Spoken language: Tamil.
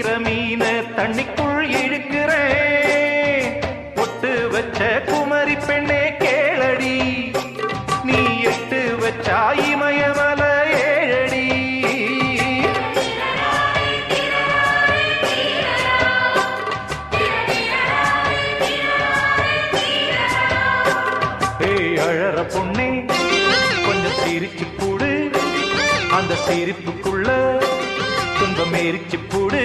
பிடிக்கிற மீன தண்ணிக்குள் இழுக்கிறேன். பொட்டு வச்ச குமரி பெண்ணே கேளடி, நீ எட்டு வச்சா இமயமல ஏழடி. ஏய் அழற பொண்ணே கொஞ்சம் சிரிச்சு கூடு, அந்த சிரிப்புக்குள்ள துன்பம் எரிச்சு போடு.